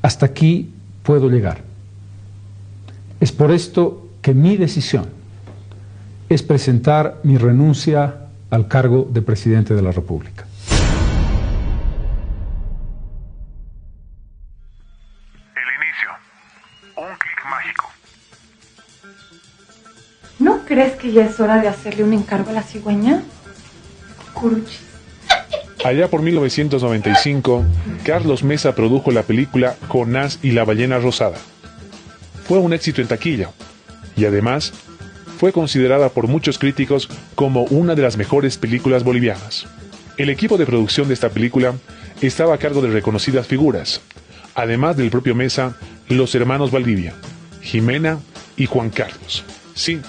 hasta aquí puedo llegar. Es por esto que mi decisión es presentar mi renuncia al cargo de presidente de la República. El inicio. Un clic mágico. ¿No crees que ya es hora de hacerle un encargo a la cigüeña? Curuchi. Allá por 1995, Carlos Mesa produjo la película Jonás y la ballena rosada. Fue un éxito en taquilla y además fue considerada por muchos críticos como una de las mejores películas bolivianas. El equipo de producción de esta película estaba a cargo de reconocidas figuras, además del propio Mesa, los hermanos Valdivia, Jimena y Juan Carlos. Sí,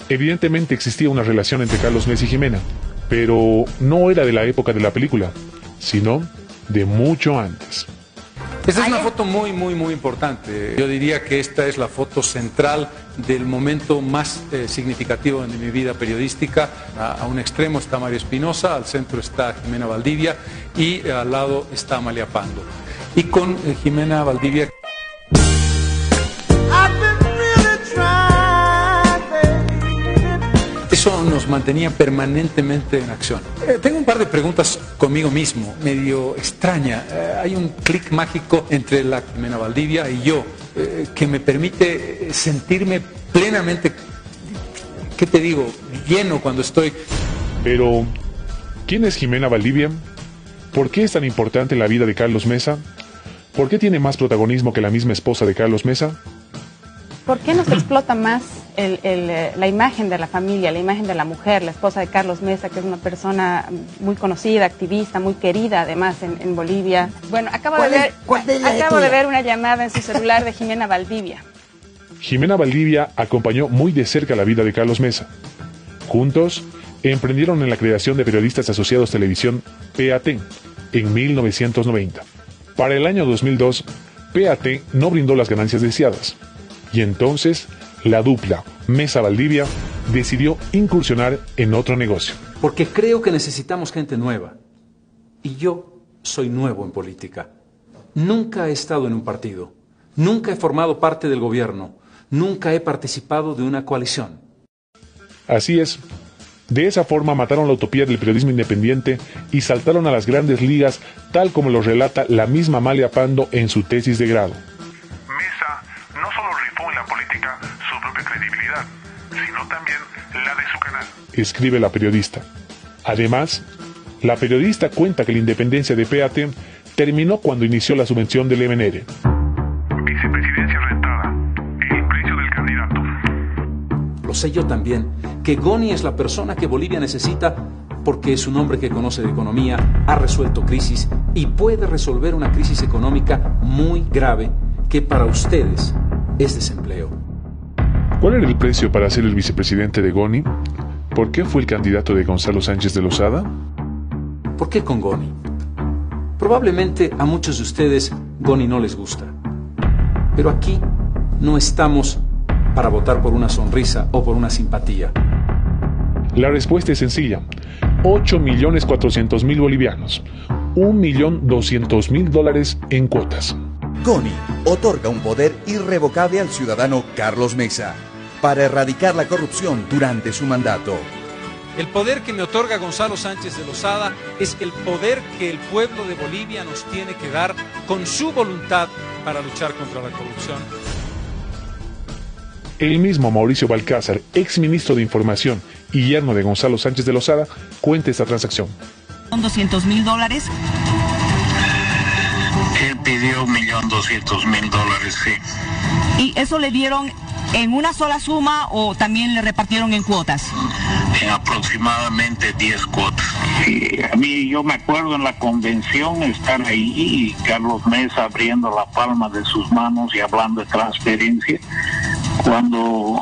evidentemente existía una relación entre Carlos Mesa y Jimena, pero no era de la época de la película, sino de mucho antes. Esta es una foto muy importante. Yo diría que esta es la foto central del momento más significativo de mi vida periodística. A un extremo está Mario Espinosa, al centro está Jimena Valdivia y al lado está Amalia Pando. Y con Jimena Valdivia... Eso nos mantenía permanentemente en acción. Tengo un par de preguntas conmigo mismo, medio extraña. Hay un clic mágico entre la Jimena Valdivia y yo, que me permite sentirme plenamente, ¿qué te digo?, lleno cuando estoy... Pero, ¿quién es Jimena Valdivia? ¿Por qué es tan importante en la vida de Carlos Mesa? ¿Por qué tiene más protagonismo que la misma esposa de Carlos Mesa? ¿Por qué no se explota más la imagen de la familia, la imagen de la mujer, la esposa de Carlos Mesa, que es una persona muy conocida, activista, muy querida además en Bolivia? Bueno, acabo de ver una llamada en su celular de Jimena Valdivia. Jimena Valdivia acompañó muy de cerca la vida de Carlos Mesa. Juntos, emprendieron en la creación de Periodistas Asociados Televisión, PAT, en 1990. Para el año 2002, PAT no brindó las ganancias deseadas. Y entonces, la dupla Mesa-Valdivia decidió incursionar en otro negocio. Porque creo que necesitamos gente nueva. Y yo soy nuevo en política. Nunca he estado en un partido. Nunca he formado parte del gobierno. Nunca he participado de una coalición. Así es. De esa forma mataron la utopía del periodismo independiente y saltaron a las grandes ligas, tal como lo relata la misma Amalia Pando en su tesis de grado. No solo rifó en la política su propia credibilidad, sino también la de su canal, escribe la periodista. Además, la periodista cuenta que la independencia de PAT terminó cuando inició la subvención del MNR. Vicepresidencia rentada, el precio del candidato. Lo sé yo también, que Goni es la persona que Bolivia necesita porque es un hombre que conoce de economía, ha resuelto crisis y puede resolver una crisis económica muy grave que para ustedes es desempleo. ¿Cuál era el precio para ser el vicepresidente de Goni? ¿Por qué fue el candidato de Gonzalo Sánchez de Lozada? ¿Por qué con Goni? Probablemente a muchos de ustedes Goni no les gusta. Pero aquí no estamos para votar por una sonrisa o por una simpatía. La respuesta es sencilla. 8.400.000 bolivianos. $1.200.000 en cuotas. Goni otorga un poder irrevocable al ciudadano Carlos Mesa para erradicar la corrupción durante su mandato. El poder que me otorga Gonzalo Sánchez de Lozada es el poder que el pueblo de Bolivia nos tiene que dar con su voluntad para luchar contra la corrupción. El mismo Mauricio Balcázar, ex ministro de Información y yerno de Gonzalo Sánchez de Lozada, cuenta esta transacción. ¿Son $200.000? Él pidió $1.200.000, sí. ¿Y eso le dieron en una sola suma o también le repartieron en cuotas? En aproximadamente 10 cuotas. Sí, a mí yo me acuerdo en la convención estar ahí y Carlos Mesa abriendo la palma de sus manos y hablando de transferencia, cuando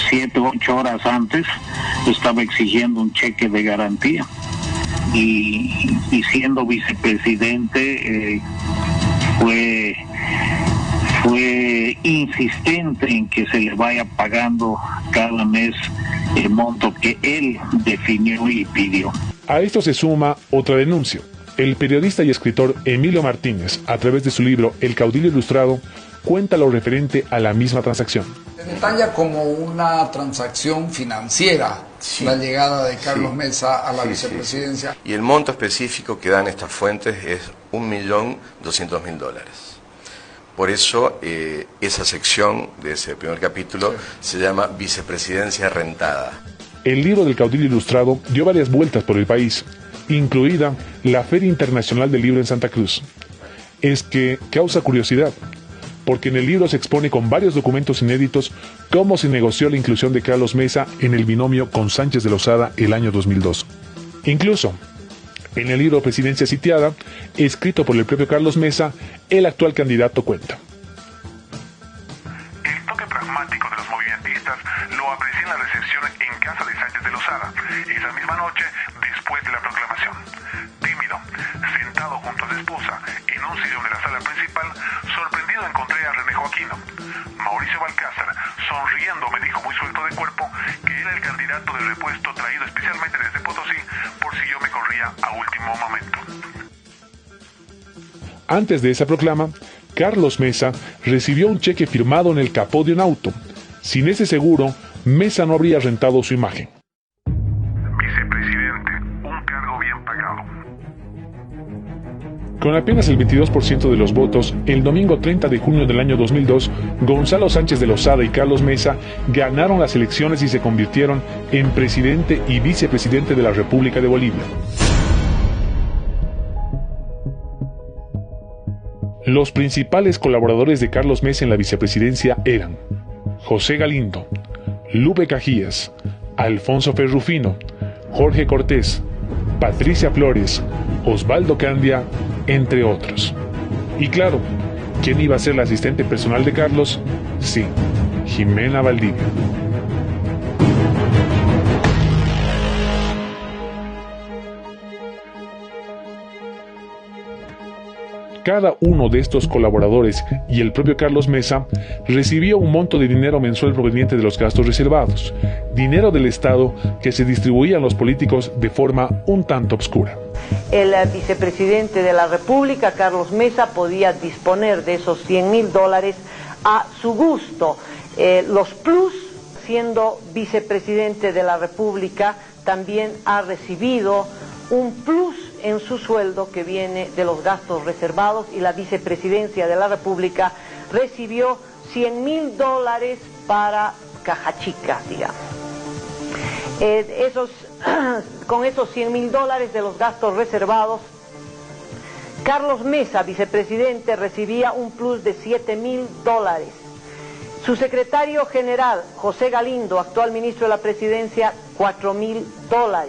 7 u 8 horas antes estaba exigiendo un cheque de garantía. Y siendo vicepresidente fue insistente en que se le vaya pagando cada mes el monto que él definió y pidió. A esto se suma otra denuncia. El periodista y escritor Emilio Martínez, a través de su libro El caudillo ilustrado, cuenta lo referente a la misma transacción. Se detalla como una transacción financiera, sí, la llegada de Carlos Mesa a la vicepresidencia. Y el monto específico que dan estas fuentes es $1.200.000. Por eso esa sección de ese primer capítulo se llama Vicepresidencia Rentada. El libro del caudillo ilustrado dio varias vueltas por el país, incluida la Feria Internacional del Libro en Santa Cruz. Es que causa curiosidad, porque en el libro se expone con varios documentos inéditos cómo se negoció la inclusión de Carlos Mesa en el binomio con Sánchez de Lozada el año 2002. Incluso, en el libro Presidencia Sitiada, escrito por el propio Carlos Mesa, el actual candidato cuenta. El toque pragmático de los movimentistas lo aprecié en la recepción en casa de Sánchez de Lozada, esa misma noche después de la proclamación. Tímido, sentado junto a su esposa en un sillón de la sala principal, sorprendido encontré a René Joaquino. Mauricio Balcázar, sonriendo, me dijo muy suelto de cuerpo que era el candidato de repuesto traído especialmente desde Potosí por si yo me corría a último momento. Antes de esa proclama, Carlos Mesa recibió un cheque firmado en el capó de un auto. Sin ese seguro, Mesa no habría rentado su imagen. Vicepresidente, un cargo bien pagado. Con apenas el 22% de los votos, el domingo 30 de junio del año 2002, Gonzalo Sánchez de Lozada y Carlos Mesa ganaron las elecciones y se convirtieron en presidente y vicepresidente de la República de Bolivia. Los principales colaboradores de Carlos Mesa en la vicepresidencia eran José Galindo, Lupe Cajías, Alfonso Ferrufino, Jorge Cortés, Patricia Flores, Osvaldo Candia, entre otros. Y claro, ¿quién iba a ser la asistente personal de Carlos? Sí, Jimena Valdivia. Cada uno de estos colaboradores y el propio Carlos Mesa recibió un monto de dinero mensual proveniente de los gastos reservados, dinero del Estado que se distribuía a los políticos de forma un tanto obscura. El vicepresidente de la República, Carlos Mesa, podía disponer de esos $100.000 a su gusto. Los plus, siendo vicepresidente de la República, también ha recibido un plus en su sueldo que viene de los gastos reservados, y la vicepresidencia de la República recibió $100.000 para caja chica, digamos. Con esos $100.000 de los gastos reservados, Carlos Mesa, vicepresidente, recibía un plus de $7.000. Su secretario general, José Galindo, actual ministro de la Presidencia, $4.000.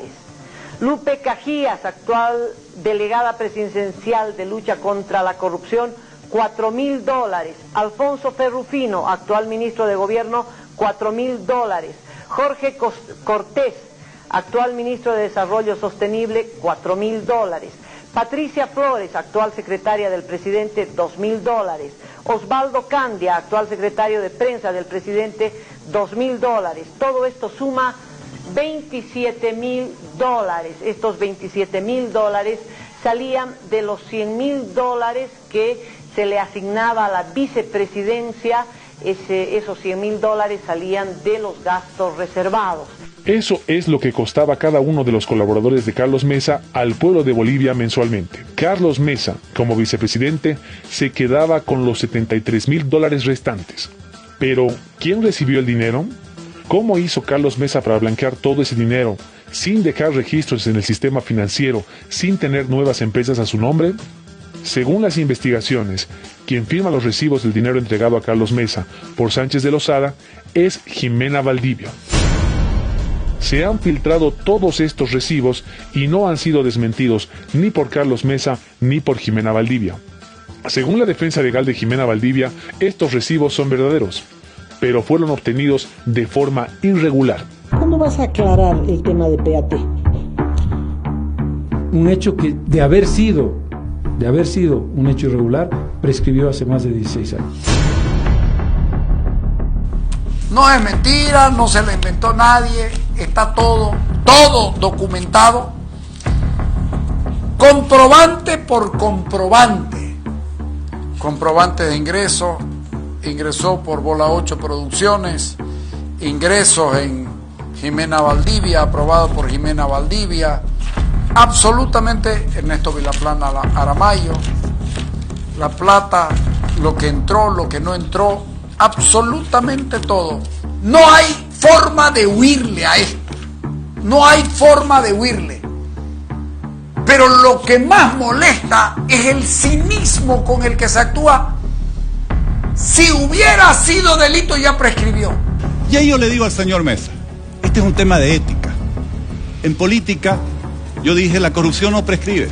Lupe Cajías, actual delegada presidencial de lucha contra la corrupción, $4.000. Alfonso Ferrufino, actual ministro de Gobierno, $4.000. Jorge Cortés, actual ministro de Desarrollo Sostenible, $4.000. Patricia Flores, actual secretaria del presidente, $2.000. Osvaldo Candia, actual secretario de prensa del presidente, $2.000. Todo esto suma $27.000. Estos $27.000 salían de los $100.000 que se le asignaba a la vicepresidencia. Esos $100.000 salían de los gastos reservados. Eso es lo que costaba cada uno de los colaboradores de Carlos Mesa al pueblo de Bolivia mensualmente. Carlos Mesa, como vicepresidente, se quedaba con los $73.000 restantes. Pero, ¿quién recibió el dinero? ¿Cómo hizo Carlos Mesa para blanquear todo ese dinero, sin dejar registros en el sistema financiero, sin tener nuevas empresas a su nombre? Según las investigaciones, quien firma los recibos del dinero entregado a Carlos Mesa por Sánchez de Lozada es Jimena Valdivia. Se han filtrado todos estos recibos y no han sido desmentidos ni por Carlos Mesa ni por Jimena Valdivia. Según la defensa legal de Jimena Valdivia, estos recibos son verdaderos, pero fueron obtenidos de forma irregular. ¿Cómo vas a aclarar el tema de PAT? Un hecho que, de haber sido un hecho irregular, prescribió hace más de 16 años. No es mentira, no se lo inventó nadie, está todo documentado. comprobante por comprobante. Comprobante de ingresos, ingresó por Bola 8 Producciones, ingresos en Jimena Valdivia, aprobado por Jimena Valdivia, absolutamente Ernesto Vilaplana Aramayo, la plata, lo que entró, lo que no entró, absolutamente todo. No hay forma de huirle a esto, no hay forma de huirle. Pero lo que más molesta es el cinismo con el que se actúa. Si hubiera sido delito ya prescribió. Y ahí yo le digo al señor Mesa, este es un tema de ética. En política, yo dije, la corrupción no prescribe.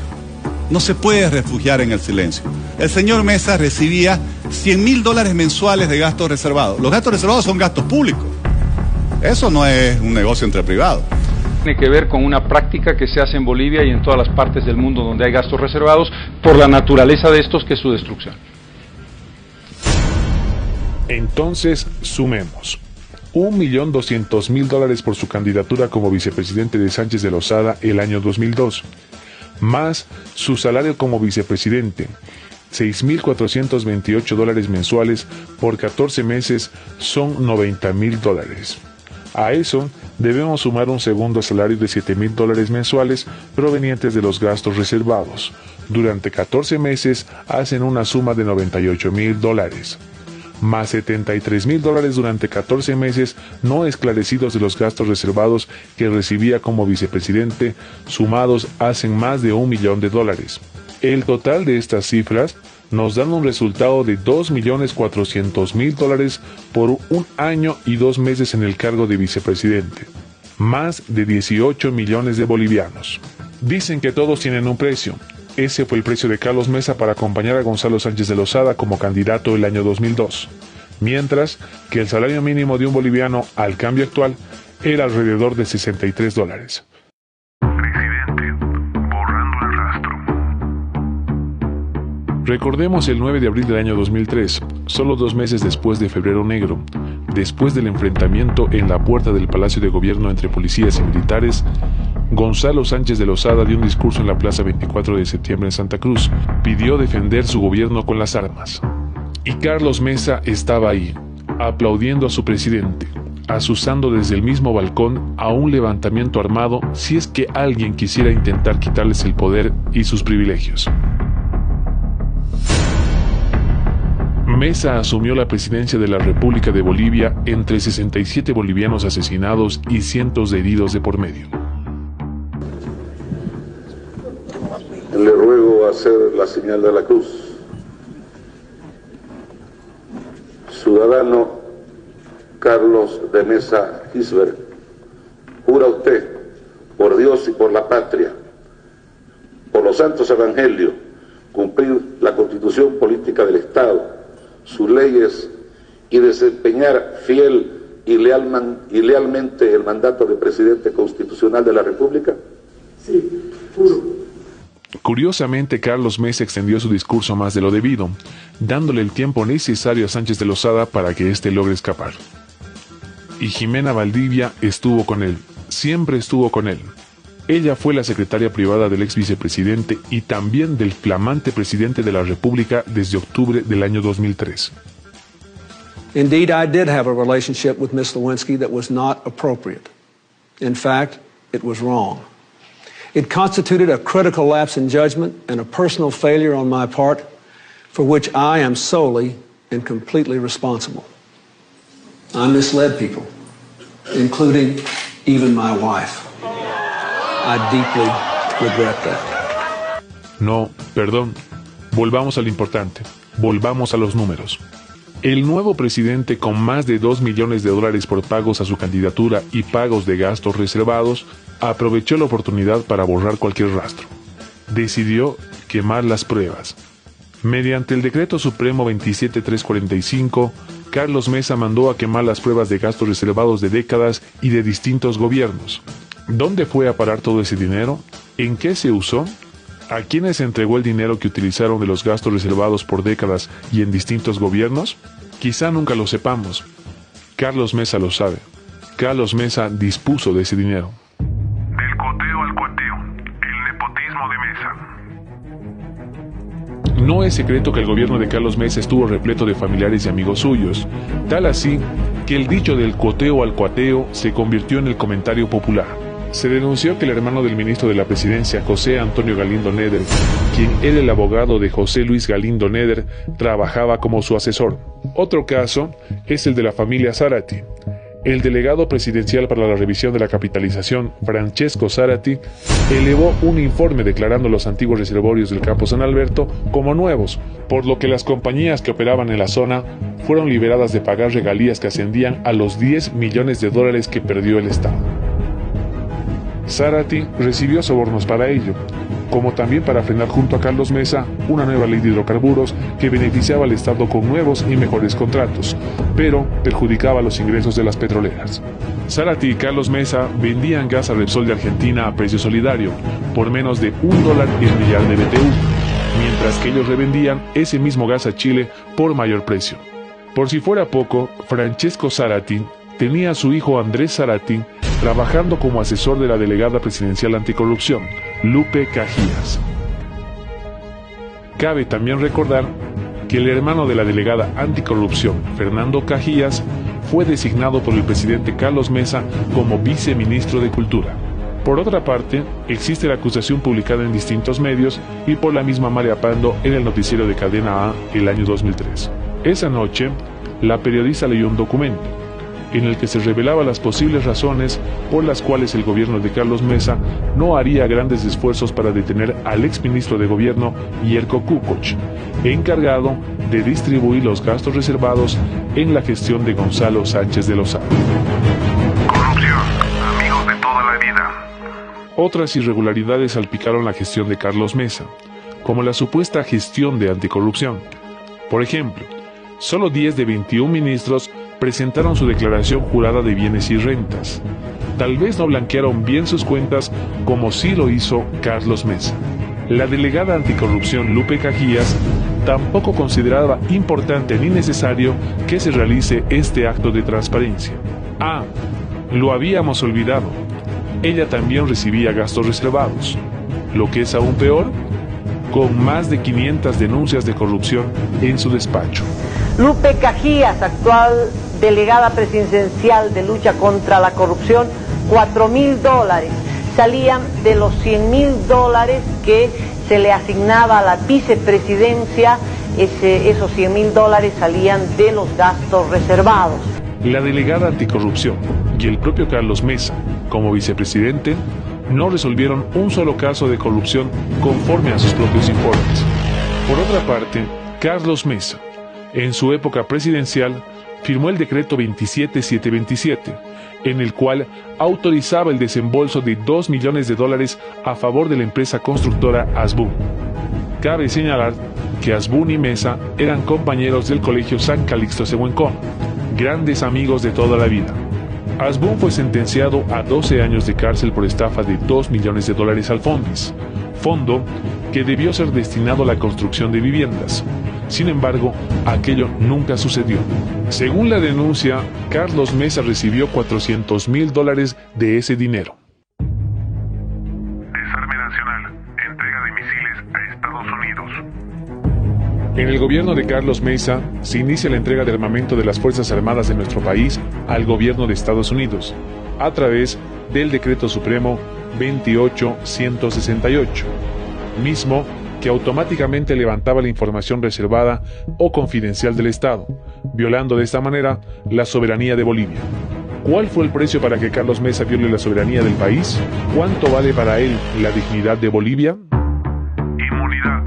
No se puede refugiar en el silencio. El señor Mesa recibía $100,000 mensuales de gastos reservados. Los gastos reservados son gastos públicos. Eso no es un negocio entre privados. Tiene que ver con una práctica que se hace en Bolivia y en todas las partes del mundo donde hay gastos reservados por la naturaleza de estos, que es su destrucción. Entonces, sumemos. $1.200.000 por su candidatura como vicepresidente de Sánchez de Lozada el año 2002, más su salario como vicepresidente, $6.428 mensuales por 14 meses, son $90.000. A eso debemos sumar un segundo salario de $7.000 mensuales provenientes de los gastos reservados. Durante 14 meses hacen una suma de $98.000, más $73.000 durante 14 meses no esclarecidos de los gastos reservados que recibía como vicepresidente, sumados hacen más de $1 millón. El total de estas cifras nos dan un resultado de $2.400.000 por un año y 2 meses en el cargo de vicepresidente, más de 18 millones de bolivianos. Dicen que todos tienen un precio. Ese fue el precio de Carlos Mesa para acompañar a Gonzalo Sánchez de Lozada como candidato el año 2002, mientras que el salario mínimo de un boliviano al cambio actual era alrededor de $63. Recordemos el 9 de abril del año 2003, solo 2 meses después de Febrero Negro, después del enfrentamiento en la puerta del Palacio de Gobierno entre policías y militares, Gonzalo Sánchez de Lozada dio un discurso en la Plaza 24 de septiembre en Santa Cruz. Pidió defender su gobierno con las armas. Y Carlos Mesa estaba ahí, aplaudiendo a su presidente, asusando desde el mismo balcón a un levantamiento armado si es que alguien quisiera intentar quitarles el poder y sus privilegios. Mesa asumió la presidencia de la República de Bolivia entre 67 bolivianos asesinados y cientos de heridos de por medio. Le ruego hacer la señal de la cruz. Ciudadano Carlos de Mesa Gisbert, jura usted, por Dios y por la patria, por los santos evangelios, cumplir la constitución política del Estado, sus leyes y desempeñar fiel y lealmente el mandato de presidente constitucional de la República? Sí, juro. Curiosamente, Carlos Mesa extendió su discurso más de lo debido, dándole el tiempo necesario a Sánchez de Lozada para que éste logre escapar. Y Jimena Valdivia estuvo con él, siempre estuvo con él. Ella fue la secretaria privada del ex vicepresidente y también del flamante presidente de la República desde octubre del año 2003. Indeed, I did have a relationship with Ms. Lewinsky that was not appropriate. In fact, it was wrong. It constituted a critical lapse in judgment and a personal failure on my part for which I am solely and completely responsible. I misled people, including even my wife. I deeply regret that. No, perdón. Volvamos a lo importante. Volvamos a los números. El nuevo presidente, con más de $2 millones por pagos a su candidatura y pagos de gastos reservados, aprovechó la oportunidad para borrar cualquier rastro. Decidió quemar las pruebas. Mediante el Decreto Supremo 27345, Carlos Mesa mandó a quemar las pruebas de gastos reservados de décadas y de distintos gobiernos. ¿Dónde fue a parar todo ese dinero? ¿En qué se usó? ¿A quiénes se entregó el dinero que utilizaron de los gastos reservados por décadas y en distintos gobiernos? Quizá nunca lo sepamos. Carlos Mesa lo sabe. Carlos Mesa dispuso de ese dinero. Del coteo al cuateo, el nepotismo de Mesa. No es secreto que el gobierno de Carlos Mesa estuvo repleto de familiares y amigos suyos, tal así que el dicho del cuoteo al cuateo se convirtió en el comentario popular. Se denunció que el hermano del ministro de la Presidencia, José Antonio Galindo Neder, quien era el abogado de José Luis Galindo Neder, trabajaba como su asesor. Otro caso es el de la familia Zárate. El delegado presidencial para la revisión de la capitalización, Francesco Zárate, elevó un informe declarando los antiguos reservorios del Campo San Alberto como nuevos, por lo que las compañías que operaban en la zona fueron liberadas de pagar regalías que ascendían a los 10 millones de dólares que perdió el Estado. Zárate recibió sobornos para ello, como también para frenar junto a Carlos Mesa una nueva ley de hidrocarburos que beneficiaba al Estado con nuevos y mejores contratos, pero perjudicaba los ingresos de las petroleras. Zárate y Carlos Mesa vendían gas a Repsol de Argentina a precio solidario, por menos de $1 el millar de BTU, mientras que ellos revendían ese mismo gas a Chile por mayor precio. Por si fuera poco, Francesco Zárate tenía a su hijo Andrés Zárate trabajando como asesor de la delegada presidencial anticorrupción, Lupe Cajías. Cabe también recordar que el hermano de la delegada anticorrupción, Fernando Cajías, fue designado por el presidente Carlos Mesa como viceministro de Cultura. Por otra parte, existe la acusación publicada en distintos medios y por la misma María Pando en el noticiero de Cadena A el año 2003. Esa noche, la periodista leyó un documento en el que se revelaba las posibles razones por las cuales el gobierno de Carlos Mesa no haría grandes esfuerzos para detener al exministro de gobierno Jerko Kukoc, encargado de distribuir los gastos reservados en la gestión de Gonzalo Sánchez de Lozada. Corrupción, amigos de toda la vida. Otras irregularidades salpicaron la gestión de Carlos Mesa, como la supuesta gestión de anticorrupción. Por ejemplo, solo 10 de 21 ministros presentaron su declaración jurada de bienes y rentas. Tal vez no blanquearon bien sus cuentas como sí lo hizo Carlos Mesa. La delegada anticorrupción Lupe Cajías tampoco consideraba importante ni necesario que se realice este acto de transparencia. Ah, lo habíamos olvidado. Ella también recibía gastos reservados. Lo que es aún peor, con más de 500 denuncias de corrupción en su despacho. Lupe Cajías, actual delegada presidencial de lucha contra la corrupción, $4,000 salían de los $100,000 que se le asignaba a la vicepresidencia. Esos $100,000 salían de los gastos reservados. La delegada anticorrupción y el propio Carlos Mesa, como vicepresidente, no resolvieron un solo caso de corrupción conforme a sus propios informes. Por otra parte, Carlos Mesa, en su época presidencial, firmó el decreto 27727, en el cual autorizaba el desembolso de $2 millones a favor de la empresa constructora Asbun. Cabe señalar que Asbun y Mesa eran compañeros del Colegio San Calixto Sehuencón, grandes amigos de toda la vida. Asbun fue sentenciado a 12 años de cárcel por estafa de $2 millones al Fondis, fondo que debió ser destinado a la construcción de viviendas. Sin embargo, aquello nunca sucedió. Según la denuncia, Carlos Mesa recibió $400,000 de ese dinero. Desarme nacional, entrega de misiles a Estados Unidos. En el gobierno de Carlos Mesa se inicia la entrega de armamento de las Fuerzas Armadas de nuestro país al gobierno de Estados Unidos, a través del Decreto Supremo 28168, mismo que automáticamente levantaba la información reservada o confidencial del Estado, violando de esta manera la soberanía de Bolivia. ¿Cuál fue el precio para que Carlos Mesa viole la soberanía del país? ¿Cuánto vale para él la dignidad de Bolivia? Inmunidad.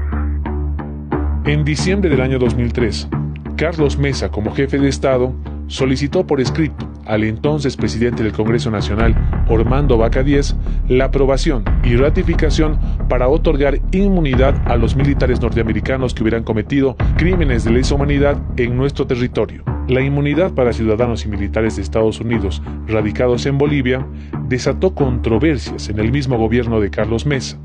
En diciembre del año 2003, Carlos Mesa, como jefe de Estado, solicitó por escrito al entonces presidente del Congreso Nacional, Ormando Vaca Diez, la aprobación y ratificación para otorgar inmunidad a los militares norteamericanos que hubieran cometido crímenes de lesa humanidad en nuestro territorio. La inmunidad para ciudadanos y militares de Estados Unidos radicados en Bolivia desató controversias en el mismo gobierno de Carlos Mesa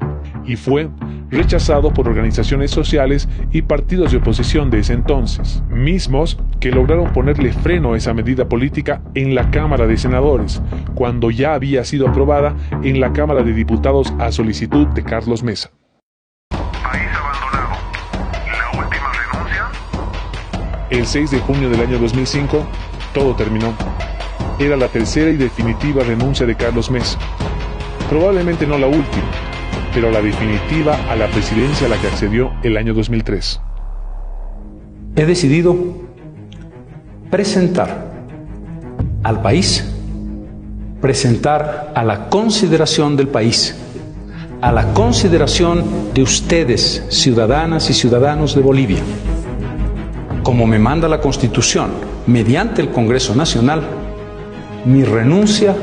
y fue rechazado por organizaciones sociales y partidos de oposición de ese entonces, mismos que lograron ponerle freno a esa medida política en la Cámara de Senadores, cuando ya había sido aprobada en la Cámara de Diputados a solicitud de Carlos Mesa. País abandonado. La El 6 de junio del año 2005, todo terminó. Era la tercera y definitiva renuncia de Carlos Mesa. Probablemente no la última, pero la definitiva a la presidencia a la que accedió el año 2003. He decidido presentar al país, presentar a la consideración del país, a la consideración de ustedes, ciudadanas y ciudadanos de Bolivia, como me manda la Constitución, mediante el Congreso Nacional, mi renuncia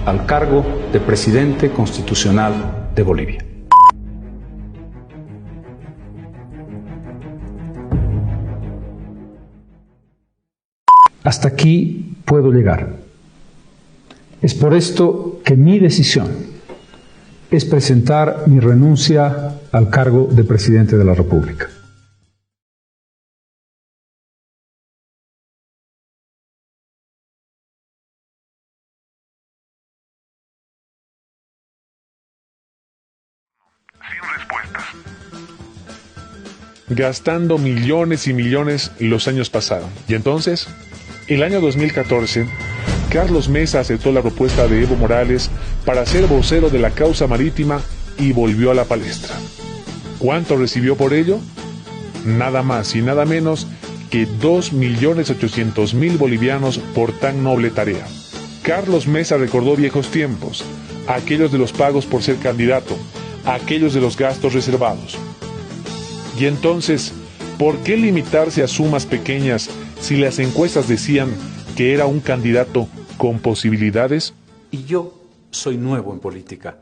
al cargo de presidente constitucional de Bolivia. Hasta aquí puedo llegar. Es por esto que mi decisión es presentar mi renuncia al cargo de presidente de la República. Gastando millones y millones, los años pasaron. Y entonces, el año 2014, Carlos Mesa aceptó la propuesta de Evo Morales para ser vocero de la causa marítima y volvió a la palestra. ¿Cuánto recibió por ello? Nada más y nada menos que 2.800.000 bolivianos por tan noble tarea. Carlos Mesa recordó viejos tiempos, aquellos de los pagos por ser candidato, aquellos de los gastos reservados. Y entonces, ¿por qué limitarse a sumas pequeñas si las encuestas decían que era un candidato con posibilidades? Y yo soy nuevo en política.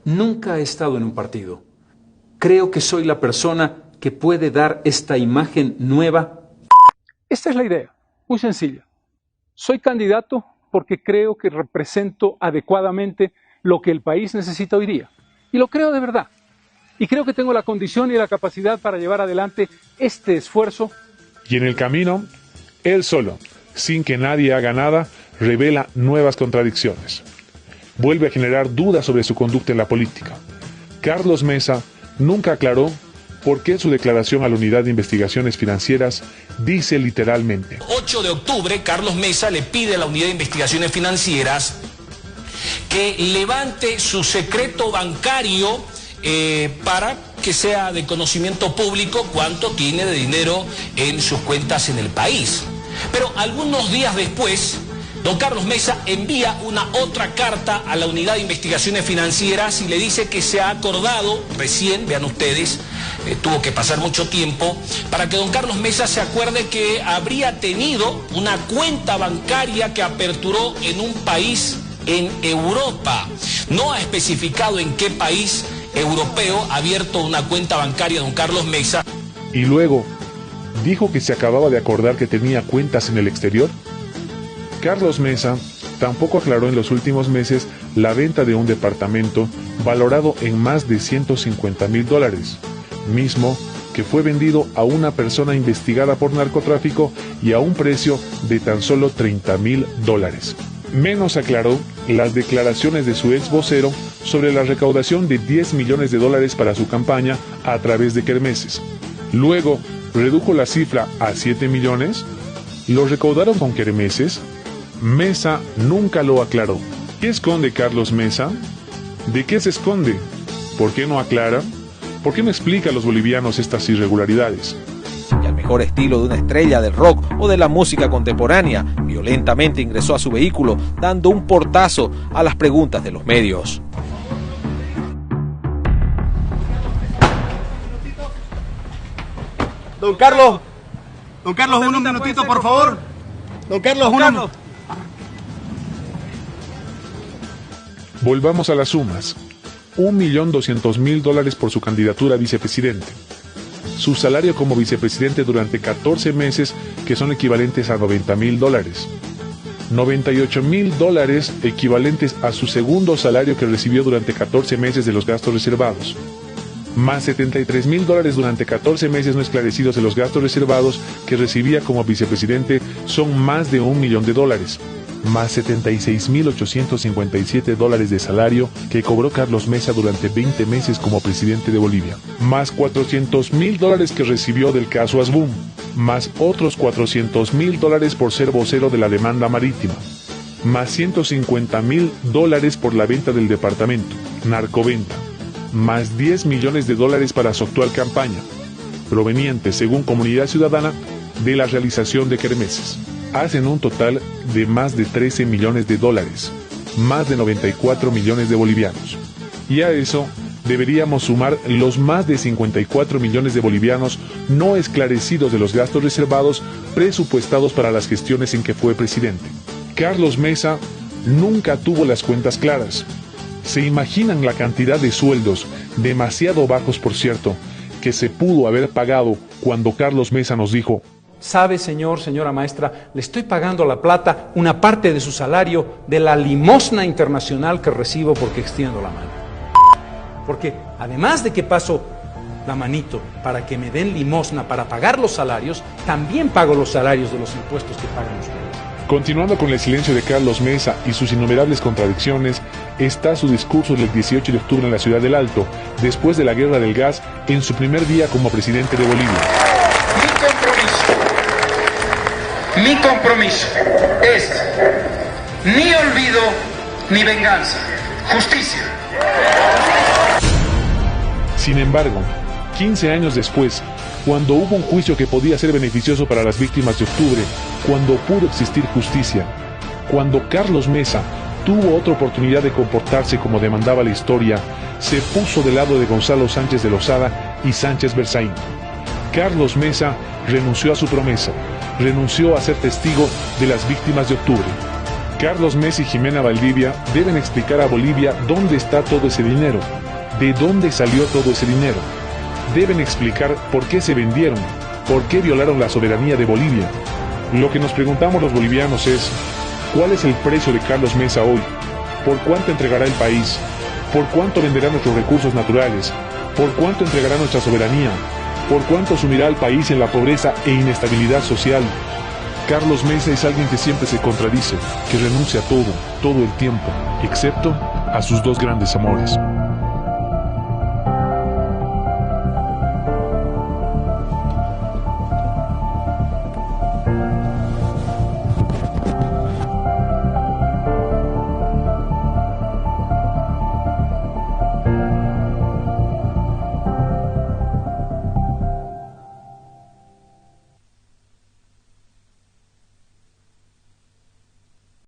Nunca he estado en un partido. Creo que soy la persona que puede dar esta imagen nueva. Esta es la idea, muy sencilla. Soy candidato porque creo que represento adecuadamente lo que el país necesita hoy día. Y lo creo de verdad. Y creo que tengo la condición y la capacidad para llevar adelante este esfuerzo. Y en el camino, él solo, sin que nadie haga nada, revela nuevas contradicciones. Vuelve a generar dudas sobre su conducta en la política. Carlos Mesa nunca aclaró por qué en su declaración a la Unidad de Investigaciones Financieras dice literalmente: 8 de octubre, Carlos Mesa le pide a la Unidad de Investigaciones Financieras que levante su secreto bancario para que sea de conocimiento público cuánto tiene de dinero en sus cuentas en el país. Pero algunos días después, don Carlos Mesa envía una otra carta a la Unidad de Investigaciones Financieras y le dice que se ha acordado, recién, vean ustedes, tuvo que pasar mucho tiempo, para que don Carlos Mesa se acuerde que habría tenido una cuenta bancaria que aperturó en un país en Europa. No ha especificado en qué país europeo ha abierto una cuenta bancaria don Carlos Mesa. Y luego, dijo que se acababa de acordar que tenía cuentas en el exterior. Carlos Mesa tampoco aclaró en los últimos meses la venta de un departamento valorado en más de $150.000, mismo que fue vendido a una persona investigada por narcotráfico y a un precio de tan solo $30.000. Menos aclaró las declaraciones de su ex vocero sobre la recaudación de $10 millones para su campaña a través de kermeses. Luego, redujo la cifra a 7 millones. ¿Lo recaudaron con kermeses? Mesa nunca lo aclaró. ¿Qué esconde Carlos Mesa? ¿De qué se esconde? ¿Por qué no aclara? ¿Por qué no explica a los bolivianos estas irregularidades? Y al mejor estilo de una estrella del rock o de la música contemporánea, violentamente ingresó a su vehículo, dando un portazo a las preguntas de los medios. Don Carlos, un minutito, por favor. Don Carlos. Volvamos a las sumas. $1.200.000 por su candidatura a vicepresidente. Su salario como vicepresidente durante 14 meses, que son equivalentes a $90.000. $98.000 equivalentes a su segundo salario que recibió durante 14 meses de los gastos reservados. Más $73.000 durante 14 meses no esclarecidos de los gastos reservados que recibía como vicepresidente, son más de $1 millón. Más $76.857 de salario que cobró Carlos Mesa durante 20 meses como presidente de Bolivia. Más $400.000 que recibió del caso Asbun. más otros $400,000 por ser vocero de la demanda marítima, más $150,000 por la venta del departamento, narcoventa, más $10 millones para su actual campaña, proveniente, según Comunidad Ciudadana, de la realización de kermeses. Hacen un total de más de $13 millones, más de 94 millones de bolivianos. Y a eso deberíamos sumar los más de 54 millones de bolivianos no esclarecidos de los gastos reservados presupuestados para las gestiones en que fue presidente. Carlos Mesa nunca tuvo las cuentas claras. ¿Se imaginan la cantidad de sueldos, demasiado bajos por cierto, que se pudo haber pagado cuando Carlos Mesa nos dijo: sabe, señora maestra, le estoy pagando a La Plata una parte de su salario de la limosna internacional que recibo porque extiendo la mano? Porque además de que paso la manito para que me den limosna para pagar los salarios, también pago los salarios de los impuestos que pagan ustedes. Continuando con el silencio de Carlos Mesa y sus innumerables contradicciones, está su discurso del 18 de octubre en la Ciudad del Alto, después de la guerra del gas, en su primer día como presidente de Bolivia. Mi compromiso es ni olvido ni venganza, justicia. Sin embargo, 15 años después, cuando hubo un juicio que podía ser beneficioso para las víctimas de octubre, cuando pudo existir justicia, cuando Carlos Mesa tuvo otra oportunidad de comportarse como demandaba la historia, se puso del lado de Gonzalo Sánchez de Lozada y Sánchez Berzaín. Carlos Mesa renunció a su promesa, renunció a ser testigo de las víctimas de octubre. Carlos Mesa y Jimena Valdivia deben explicar a Bolivia dónde está todo ese dinero, de dónde salió todo ese dinero. Deben explicar por qué se vendieron, por qué violaron la soberanía de Bolivia. Lo que nos preguntamos los bolivianos es: ¿cuál es el precio de Carlos Mesa hoy? ¿Por cuánto entregará el país? ¿Por cuánto venderá nuestros recursos naturales? ¿Por cuánto entregará nuestra soberanía? ¿Por cuánto sumirá al país en la pobreza e inestabilidad social? Carlos Mesa es alguien que siempre se contradice, que renuncia a todo el tiempo, excepto a sus dos grandes amores.